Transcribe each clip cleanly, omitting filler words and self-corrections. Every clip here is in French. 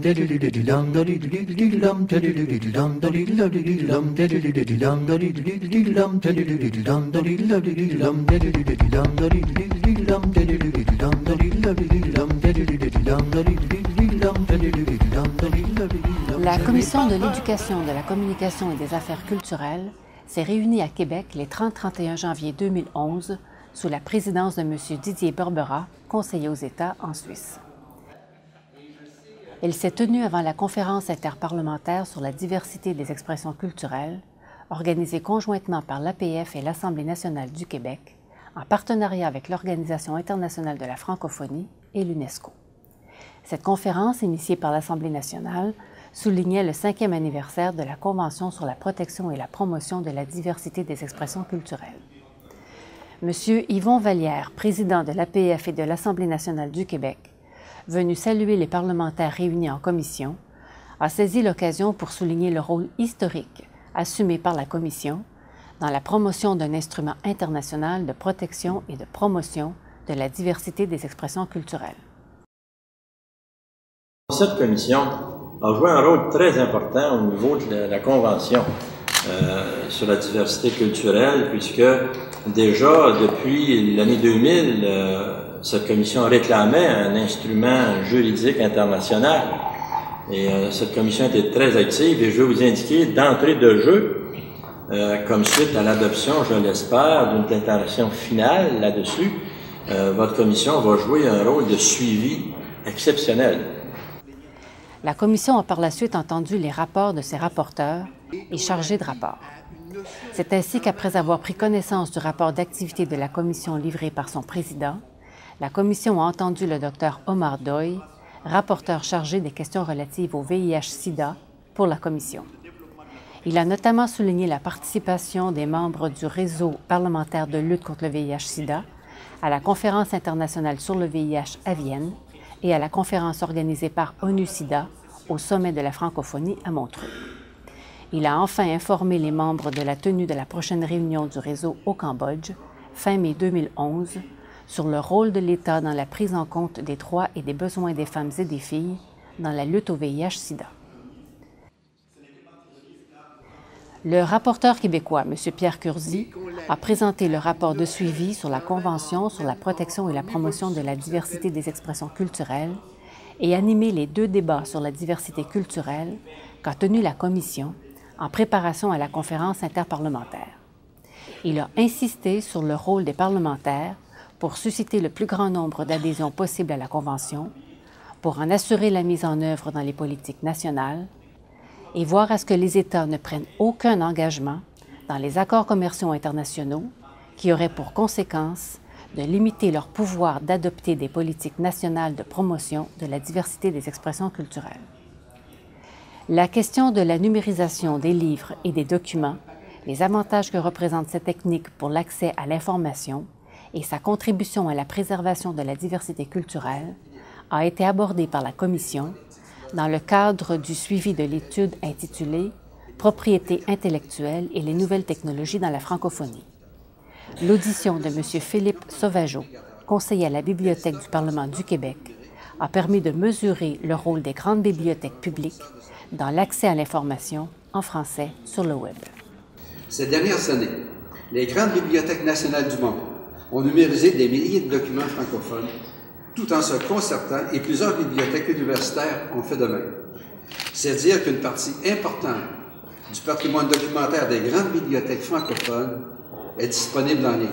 La Commission de l'Éducation, de la Communication et des Affaires culturelles s'est réunie à Québec les 30-31 janvier 2011 sous la présidence de M. Didier Berbera, conseiller aux États en Suisse. Elle s'est tenue avant la conférence interparlementaire sur la diversité des expressions culturelles, organisée conjointement par l'APF et l'Assemblée nationale du Québec, en partenariat avec l'Organisation internationale de la francophonie et l'UNESCO. Cette conférence, initiée par l'Assemblée nationale, soulignait le 5e anniversaire de la Convention sur la protection et la promotion de la diversité des expressions culturelles. M. Yvon Vallière, président de l'APF et de l'Assemblée nationale du Québec, venu saluer les parlementaires réunis en commission, a saisi l'occasion pour souligner le rôle historique assumé par la Commission dans la promotion d'un instrument international de protection et de promotion de la diversité des expressions culturelles. Cette commission a joué un rôle très important au niveau de la Convention sur la diversité culturelle, puisque déjà depuis l'année 2000, cette commission réclamait un instrument juridique international. Et cette commission était très active et je vais vous indiquer d'entrée de jeu, comme suite à l'adoption, je l'espère, d'une déclaration finale là-dessus, votre commission va jouer un rôle de suivi exceptionnel. La Commission a par la suite entendu les rapports de ses rapporteurs et chargés de rapport. C'est ainsi qu'après avoir pris connaissance du rapport d'activité de la Commission livré par son président, la Commission a entendu le Dr Omar Doy, rapporteur chargé des questions relatives au VIH-Sida pour la Commission. Il a notamment souligné la participation des membres du réseau parlementaire de lutte contre le VIH-Sida à la Conférence internationale sur le VIH à Vienne et à la conférence organisée par ONU-SIDA au sommet de la francophonie à Montreux. Il a enfin informé les membres de la tenue de la prochaine réunion du réseau au Cambodge, fin mai 2011, sur le rôle de l'État dans la prise en compte des droits et des besoins des femmes et des filles dans la lutte au VIH-Sida. Le rapporteur québécois, M. Pierre Curzi, a présenté le rapport de suivi sur la Convention sur la protection et la promotion de la diversité des expressions culturelles et animé les 2 débats sur la diversité culturelle qu'a tenu la Commission en préparation à la conférence interparlementaire. Il a insisté sur le rôle des parlementaires pour susciter le plus grand nombre d'adhésions possible à la Convention, pour en assurer la mise en œuvre dans les politiques nationales et voir à ce que les États ne prennent aucun engagement dans les accords commerciaux internationaux qui auraient pour conséquence de limiter leur pouvoir d'adopter des politiques nationales de promotion de la diversité des expressions culturelles. La question de la numérisation des livres et des documents, les avantages que représente cette technique pour l'accès à l'information et sa contribution à la préservation de la diversité culturelle a été abordée par la Commission dans le cadre du suivi de l'étude intitulée « Propriété intellectuelle et les nouvelles technologies dans la francophonie ». L'audition de M. Philippe Sauvageau, conseiller à la Bibliothèque du Parlement du Québec, a permis de mesurer le rôle des grandes bibliothèques publiques dans l'accès à l'information en français sur le Web. Ces dernières années, les grandes bibliothèques nationales du monde ont numérisé des milliers de documents francophones, tout en se concertant, et plusieurs bibliothèques universitaires ont fait de même. C'est dire qu'une partie importante du patrimoine documentaire des grandes bibliothèques francophones est disponible en ligne.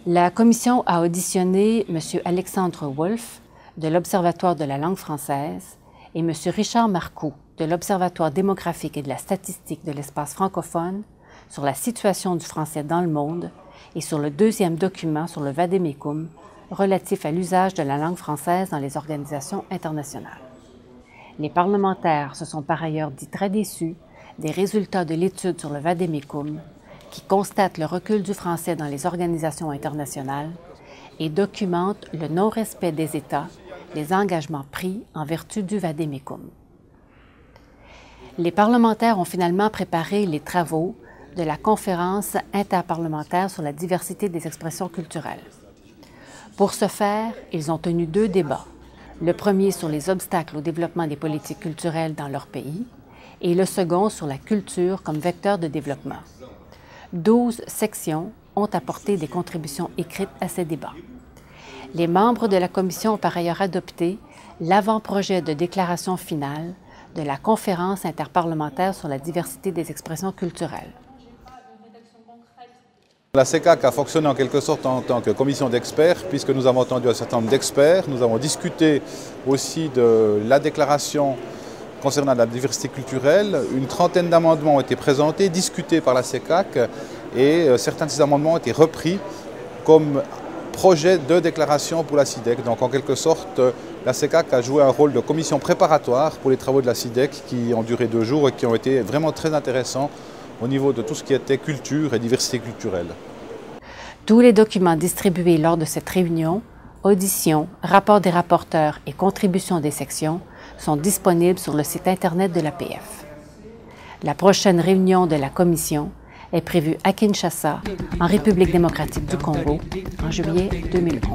La Commission a auditionné M. Alexandre Wolff de l'Observatoire de la langue française et M. Richard Marcoux de l'Observatoire démographique et de la statistique de l'espace francophone sur la situation du français dans le monde et sur le 2e document sur le vade-mecum relatif à l'usage de la langue française dans les organisations internationales. Les parlementaires se sont par ailleurs dit très déçus des résultats de l'étude sur le vade-mecum qui constate le recul du français dans les organisations internationales et documente le non-respect des États des engagements pris en vertu du vade-mecum. Les parlementaires ont finalement préparé les travaux de la conférence interparlementaire sur la diversité des expressions culturelles. Pour ce faire, ils ont tenu 2 débats, Le premier sur les obstacles au développement des politiques culturelles dans leur pays et le second sur la culture comme vecteur de développement. 12 sections ont apporté des contributions écrites à ces débats. Les membres de la Commission ont par ailleurs adopté l'avant-projet de déclaration finale de la Conférence interparlementaire sur la diversité des expressions culturelles. La CECAC a fonctionné en quelque sorte en tant que commission d'experts, puisque nous avons entendu un certain nombre d'experts. Nous avons discuté aussi de la déclaration concernant la diversité culturelle. Une trentaine d'amendements ont été présentés, discutés par la CECAC, et certains de ces amendements ont été repris comme projet de déclaration pour la CIDEC. Donc en quelque sorte, la CECAC a joué un rôle de commission préparatoire pour les travaux de la CIDEC qui ont duré 2 jours et qui ont été vraiment très intéressants au niveau de tout ce qui était culture et diversité culturelle. Tous les documents distribués lors de cette réunion, auditions, rapports des rapporteurs et contributions des sections sont disponibles sur le site Internet de l'APF. La prochaine réunion de la commission est prévue à Kinshasa, en République démocratique du Congo, en juillet 2011.